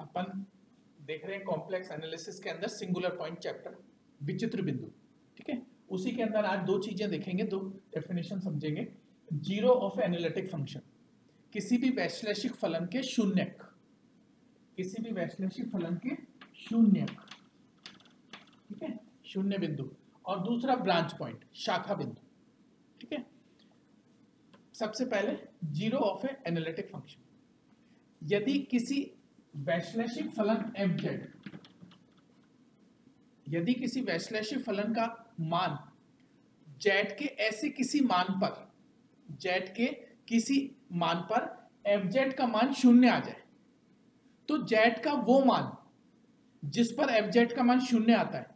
अपन देख रहे हैं कॉम्प्लेक्स एनालिसिस के अंदर सिंगुलर पॉइंट चैप्टर विचित्र बिंदु, ठीक है। उसी के अंदर आज दो चीजें देखेंगे, दो डेफिनेशन समझेंगे। जीरो ऑफ एनालिटिक फंक्शन, किसी भी वैश्लेषिक फलन के शून्यक, किसी भी वैश्लेषिक फलन के शून्यक, ठीक है, शून्य बिंदु। और दूसरा ब्रांच पॉइंट, शाखा बिंदु, ठीक है। सबसे पहले जीरो ऑफ एनालिटिक फंक्शन, यदि किसी वैश्लेषिक फलन fz, यदि किसी वैश्लेषिक फलन का मान z के ऐसे किसी मान पर, z के किसी मान पर fz का मान शून्य आ जाए, तो z का वो मान जिस पर fz का मान शून्य आता है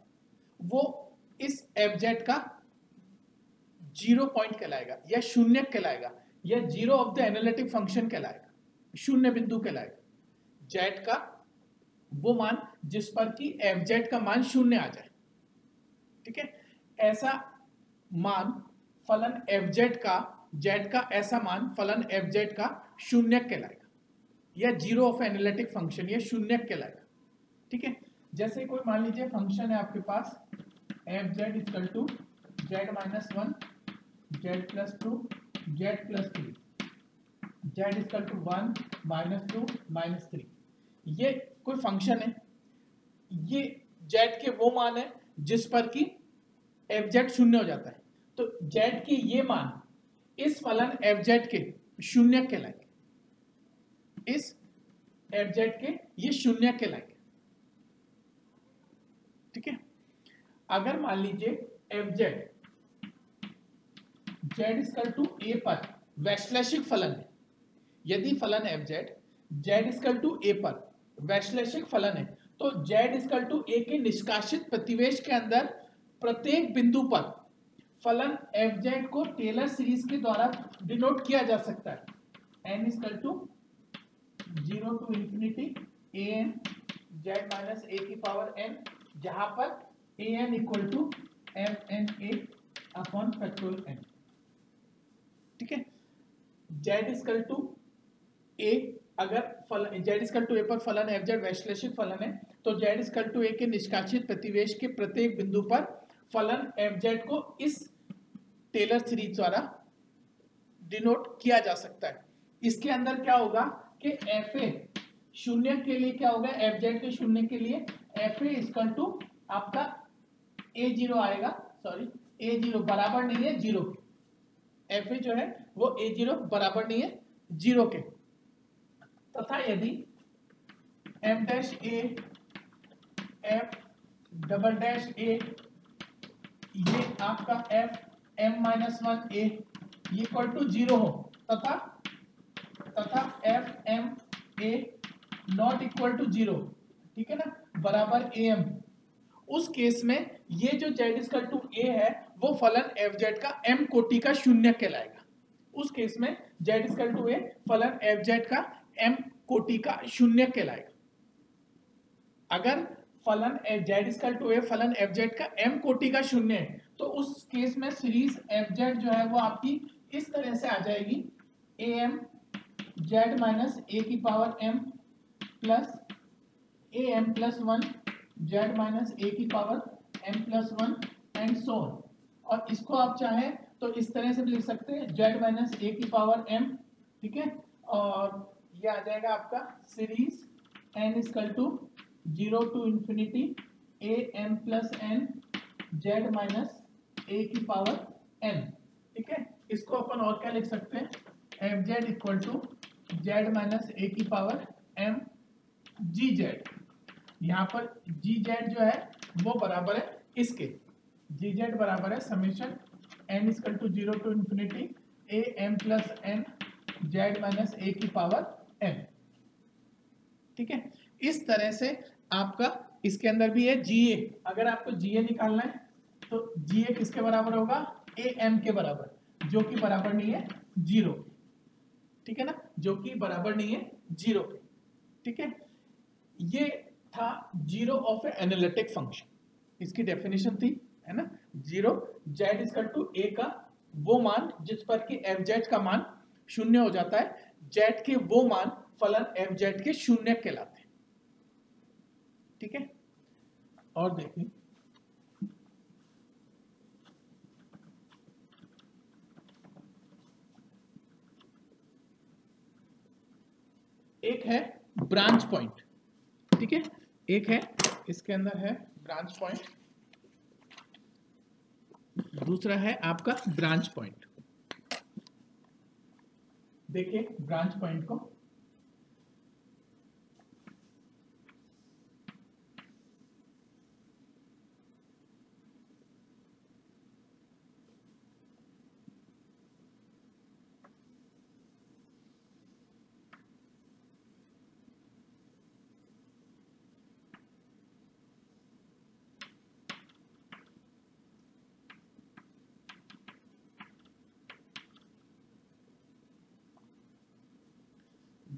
वो इस fz का जीरो पॉइंट कहलाएगा या शून्य कहलाएगा या zero of the analytic function कहलाएगा, शून्य बिंदु कहलाएगा। z का वो मान जिस पर कि fz का मान शून्य आ जाए, ठीक है। ऐसा मान फलन fz का, z का ऐसा मान फलन fz का शून्य कहलाएगा या जीरो ऑफ एनालिटिक फंक्शन या शून्य कहलाएगा, ठीक है। जैसे कोई मान लीजिए फंक्शन है आपके पास fz equal to z minus 1, z plus 2, z plus 3, z equal to 1, minus 2, minus 3। ये कोई फंक्शन है, ये z के वो मान है जिस पर कि fz शून्य हो जाता है, तो z के ये मान इस फलन fz के शून्य कहलाएंगे, इस fz के ये शून्य कहलाएंगे, ठीक है। अगर मान लीजिए fz z equal to a पर वैश्लेषिक फलन है, यदि फलन fz z equal to a पर वैश्लेषिक फलन है, तो z इक्वल टू a के निष्कासित प्रतिवेश के अंदर प्रत्येक बिंदु पर फलन fz को टेलर सीरीज के द्वारा डिनोट किया जा सकता है। n equal to 0 to infinity an z minus a की पावर n, जहां पर an equal to fna upon factorial n, ठीक है। z इक्वल टू a, अगर फलन z इक्वल टू a पर फलन fz वैश्लेषिक फलन है, तो z इक्वल टू a के निष्कासित प्रतिवेश के प्रत्येक बिंदु पर फलन fz को इस टेलर सीरीज द्वारा डिनोट किया जा सकता है। इसके अंदर क्या होगा कि fa शून्य के लिए क्या होगा, fz के शून्य के लिए fa इक्वल टू आपका a0 आएगा, सॉरी a0 बराबर नहीं है जीरो के, fa जो है वो a0 बराबर नहीं है जीरो के। तथा यदि f dash a, f double dash a, ये आपका f m माइनस 1 a ये इक्वल टू 0 हो, तथा f m a not equal to 0, ठीक है ना, बराबर am, उस केस में ये जो z इक्वल टू a है वो फलन fz का m कोटि का शून्य कहलाएगा। उस केस में z इक्वल टू a फलन fz का m कोटि का शून्य कहलाएगा। अगर फलन z इक्वल टू a फलन fz का m कोटि का शून्य है, तो उस केस में सीरीज fz जो है वो आपकी इस तरह से आ जाएगी, am z माइनस a की power m plus am plus 1 z minus a की power m plus 1 and so on. और इसको आप चाहें तो इस तरह से भी लिख सकते हैं, z माइनस a की पावर m, ठीक है। और ये आ जाएगा आपका series n equal to 0 to infinity a m plus n z minus a की पावर n, ठीक है। इसको अपन और क्या लिख सकते हैं, fz equal to z minus a की पावर m gz। यहाँ पर gz जो है वो बराबर है इसके, gz बराबर है summation n equal to 0 to infinity a m plus n z minus a की पावर n, ठीक है। इस तरह से आपका इसके अंदर भी है GA, अगर आपको GA निकालना है तो GA किसके बराबर होगा, AM के बराबर, जो कि बराबर नहीं है 0, ठीक है ना, जो कि बराबर नहीं है 0, ठीक है। ये था जीरो ऑफ एनालिटिक फंक्शन, इसकी डेफिनेशन थी, है ना, zero z equal to a का वो मान जिस पर कि fz का मान शून्य हो जाता है, z के वो मान फलन fz के शून्य कहलाते हैं, ठीक है। और देखिए एक है ब्रांच पॉइंट, ठीक है, एक है इसके अंदर है ब्रांच पॉइंट, दूसरा है आपका ब्रांच पॉइंट। देखिए ब्रांच पॉइंट को,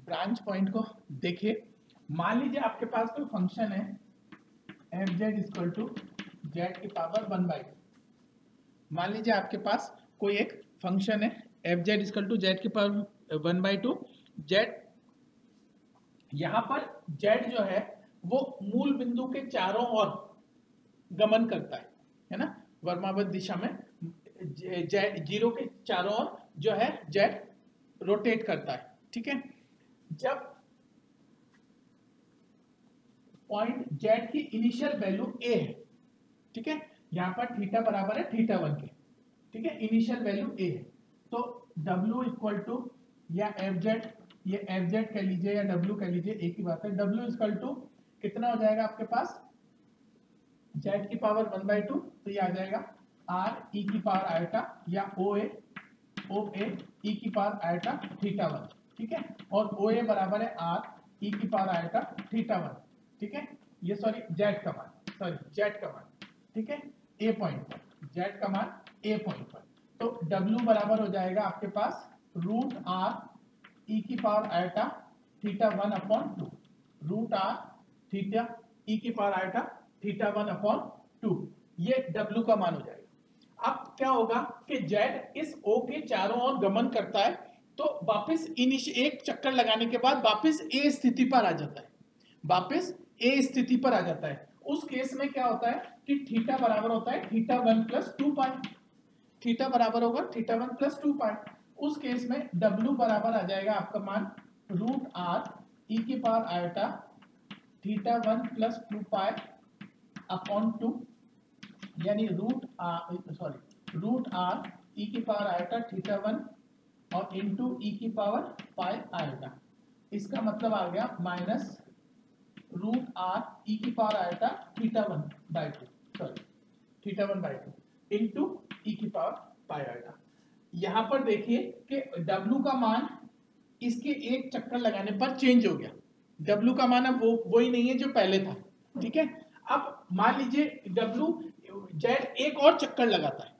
ब्रांच पॉइंट को देखिए, मान लीजिए आपके पास कोई फंक्शन है F Z equal to Z की पावर 1/2। मान लीजिए आपके पास कोई एक फंक्शन है F Z equal to Z की पावर 1/2। जेड, यहां पर जेड जो है वो मूल बिंदु के चारों ओर गमन करता है ना, वर्मावत दिशा में जेड जीरो के चारों ओर जो है जेड रोटेट करता है, ठीक है। जब पॉइंट जेड की इनिशियल वैल्यू ए है, ठीक है, यहां पर थीटा बराबर है थीटा 1 के, ठीक है, इनिशियल वैल्यू ए है, तो W इक्वल टू या एफ जेड, ये एफ जेड कह लीजिए या W कह लीजिए, एक ही बात है। W इक्वल टू कितना हो जाएगा आपके पास जेड की पावर 1/2, तो ये आ जाएगा R e की पावर आयोटा या OA e की पावर आयोटा थीटा 1, ठीक है, और OA बराबर है R e की पावर आयोटा थीटा 1, ठीक है। ये सॉरी जेड का मान, ठीक है, ए पॉइंट पर, जेड का मान ए पॉइंट पर, तो W बराबर हो जाएगा आपके पास रूट R e की power iota theta 1/2, root R theta e की पावर आयोटा थीटा 1/2, ये W का मान हो जाएगा। अब क्या होगा कि जेड इस O के चारों ओर गमन करता है, तो वापस एक चक्कर लगाने के बाद वापस ए स्थिति पर आ जाता है, वापस ए स्थिति पर आ जाता है। उस केस में क्या होता है कि थीटा बराबर होता है थीटा 1 + 2 पाई, थीटा बराबर होगा थीटा 1 + 2 पाई। उस केस में W बराबर आ जाएगा आपका मान रूट R e की power iota theta 1 + 2 pi upon 2, यानी रूट R e की पावर आयोटा थीटा 1 और इंटू e की पावर पाई आयोटा। इसका मतलब आ गया माइनस रूट R e की power iota theta 1/2 into e की पावर पाई आयोटा। यहां पर देखिए कि W का मान इसके एक चक्कर लगाने पर चेंज हो गया, W का मान अब वो ही नहीं है जो पहले था, ठीक है। अब मान लीजिए W जेड एक और चक्कर लगाता है,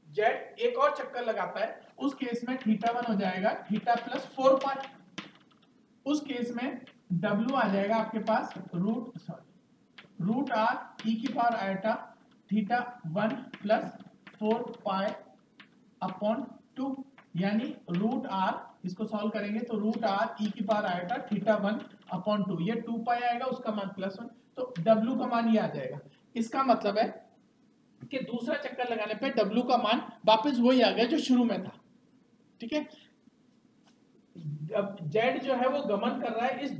जेड एक और चक्कर लगाता है, उस केस में थीटा 1 हो जाएगा थीटा + 4 पाई। उस केस में W आ जाएगा आपके पास रूट R e की power iota theta 1 + 4 pi upon 2, यानी रूट R, इसको सॉल्व करेंगे तो रूट R e की पावर आयोटा थीटा 1/2, ये 2 पाई आएगा, उसका मान +1, तो W का मान ये आ जाएगा। इसका मतलब है कि दूसरा चक्कर लगाने पे W का मान वापस वही आ गया जो शुरू में था, ठीक है। अब जेड जो है वो गमन कर रहा है इस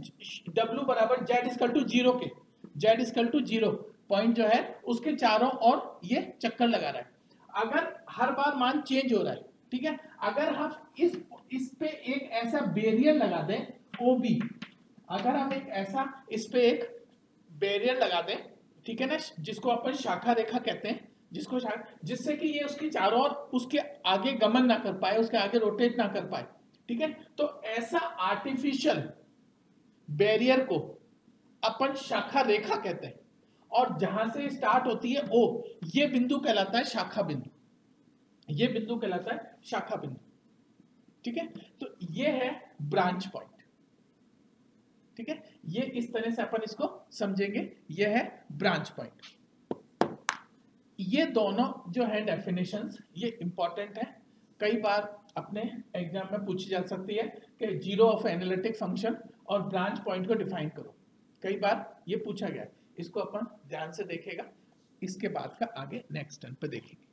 W बराबर जेड इक्वल टू 0 के, जेड इक्वल टू 0 पॉइंट जो है उसके चारों ओर ये चक्कर लगा रहा है। अगर हर बार मान चेंज हो रहा है, ठीक है, अगर हम इस पे एक ऐसा बैरियर लगा दें OB, अगर हम एक ऐसा इस पे एक बैरियर लगा दें, ठीक है ना, जिसको अपन शाखा रेखा कहते हैं, जिससे कि ये उसके चारों ओर उसके आगे गमन ना कर पाए, उसके आगे रोटेट ना कर पाए, ठीक है, तो ऐसा आर्टिफिशियल बैरियर को अपन शाखा रेखा कहते हैं, और जहां से स्टार्ट होती है O, ये बिंदु कहलाता है शाखा बिंदु, ये बिंदु कहलाता है शाखा बिंदु, ठीक है। तो ये है ब्रांच पॉइंट, ठीक है, ये इस तरह से अपन इसको समझेंगे, ये है ब्रांच पॉइंट। ये दोनों जो है डेफिनेशंस ये इंपॉर्टेंट है, कई बार अपने एग्जाम में पूछी जा सकती है कि जीरो ऑफ एनालिटिक फंक्शन और ब्रांच पॉइंट को डिफाइन करो, कई बार ये पूछा गया है, इसको अपन ध्यान से देखेगा, इसके बाद का आगे नेक्स्ट टर्न पे देखेंगे।